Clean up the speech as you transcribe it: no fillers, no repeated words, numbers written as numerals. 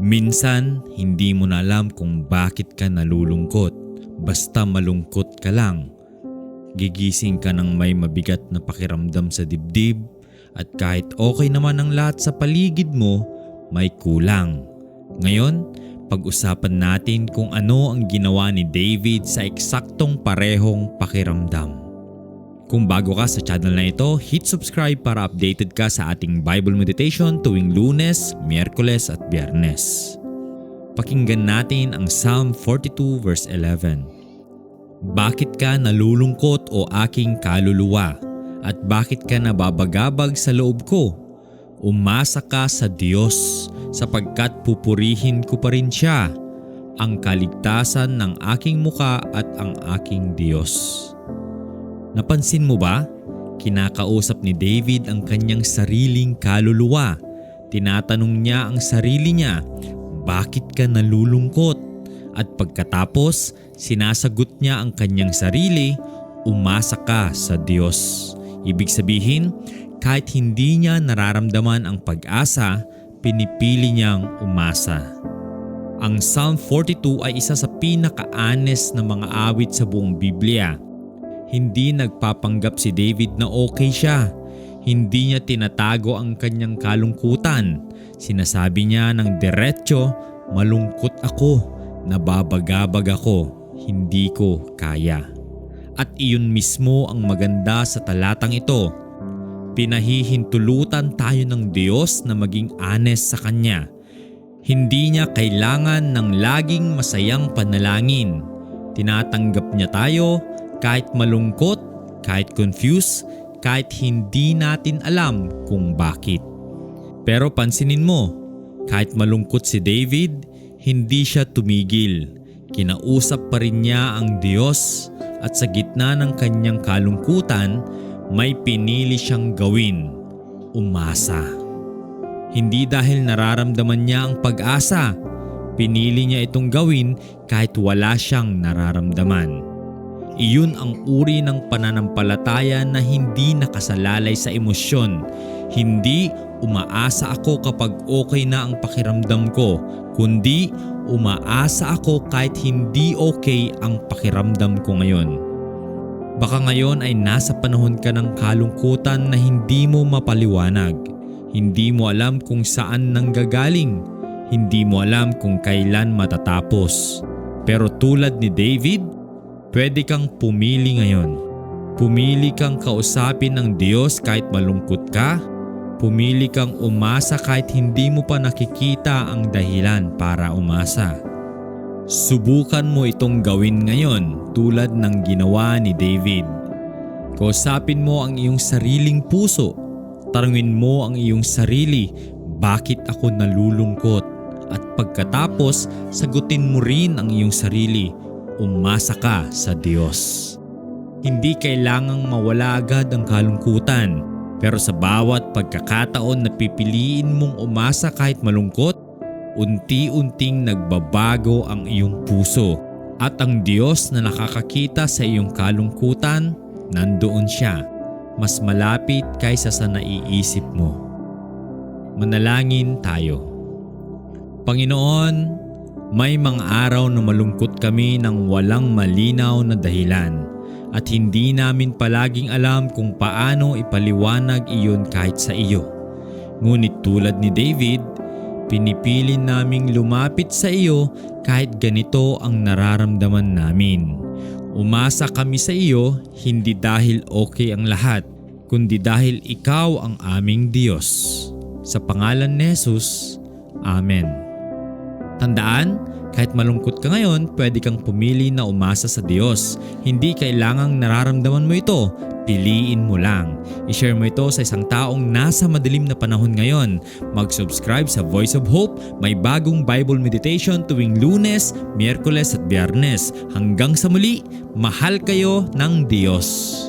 Minsan, hindi mo na alam kung bakit ka nalulungkot. Basta malungkot ka lang. Gigising ka ng may mabigat na pakiramdam sa dibdib at kahit okay naman ang lahat sa paligid mo, may kulang. Ngayon, pag-usapan natin kung ano ang ginawa ni David sa eksaktong parehong pakiramdam. Kung bago ka sa channel na ito, hit subscribe para updated ka sa ating Bible meditation tuwing Lunes, Miyerkules at Biyernes. Pakinggan natin ang Psalm 42 verse 11. Bakit ka nalulungkot o aking kaluluwa? At bakit ka nababagabag sa loob ko? Umasa ka sa Diyos sapagkat pupurihin ko pa rin siya, ang kaligtasan ng aking muka at ang aking Diyos. Napansin mo ba? Kinakausap ni David ang kanyang sariling kaluluwa. Tinatanong niya ang sarili niya, bakit ka nalulungkot? At pagkatapos, sinasagot niya ang kanyang sarili, umasa ka sa Diyos. Ibig sabihin, kahit hindi niya nararamdaman ang pag-asa, pinipili niyang umasa. Ang Psalm 42 ay isa sa pinaka-honest na mga awit sa buong Biblia. Hindi nagpapanggap si David na okay siya. Hindi niya tinatago ang kanyang kalungkutan. Sinasabi niya ng diretso, malungkot ako, nababagabag ako, hindi ko kaya. At iyon mismo ang maganda sa talatang ito. Pinahihintulutan tayo ng Diyos na maging honest sa Kanya. Hindi niya kailangan ng laging masayang panalangin. Tinatanggap niya tayo kahit malungkot, kahit confused, kahit hindi natin alam kung bakit. Pero pansinin mo, kahit malungkot si David, hindi siya tumigil. Kinausap pa rin niya ang Diyos at sa gitna ng kanyang kalungkutan, may pinili siyang gawin, umasa. Hindi dahil nararamdaman niya ang pag-asa, pinili niya itong gawin kahit wala siyang nararamdaman. Iyon ang uri ng pananampalataya na hindi nakasalalay sa emosyon. Hindi umaasa ako kapag okay na ang pakiramdam ko, kundi umaasa ako kahit hindi okay ang pakiramdam ko ngayon. Baka ngayon ay nasa panahon ka ng kalungkutan na hindi mo mapaliwanag. Hindi mo alam kung saan nanggagaling. Hindi mo alam kung kailan matatapos. Pero tulad ni David, pwede kang pumili ngayon. Pumili kang kausapin ng Diyos kahit malungkot ka. Pumili kang umasa kahit hindi mo pa nakikita ang dahilan para umasa. Subukan mo itong gawin ngayon tulad ng ginawa ni David. Kausapin mo ang iyong sariling puso. Tanungin mo ang iyong sarili, bakit ako nalulungkot? At pagkatapos, sagutin mo rin ang iyong sarili, umasa ka sa Diyos. Hindi kailangang mawala agad ang kalungkutan, pero sa bawat pagkakataon na pipiliin mong umasa kahit malungkot, unti-unting nagbabago ang iyong puso. At ang Diyos na nakakakita sa iyong kalungkutan, nandoon siya, mas malapit kaysa sa naiisip mo. Manalangin tayo. Panginoon, may mga araw na malungkot kami ng walang malinaw na dahilan at hindi namin palaging alam kung paano ipaliwanag iyon kahit sa iyo. Ngunit tulad ni David, pinipili naming lumapit sa iyo kahit ganito ang nararamdaman namin. Umasa kami sa iyo hindi dahil okay ang lahat, kundi dahil ikaw ang aming Diyos. Sa pangalan ni Jesus, Amen. Tandaan, kahit malungkot ka ngayon, pwede kang pumili na umasa sa Diyos. Hindi kailangang nararamdaman mo ito, piliin mo lang. I-share mo ito sa isang taong nasa madilim na panahon ngayon. Mag-subscribe sa Voice of Hope. May bagong Bible meditation tuwing Lunes, Miyerkules at Biyernes. Hanggang sa muli, mahal kayo ng Diyos.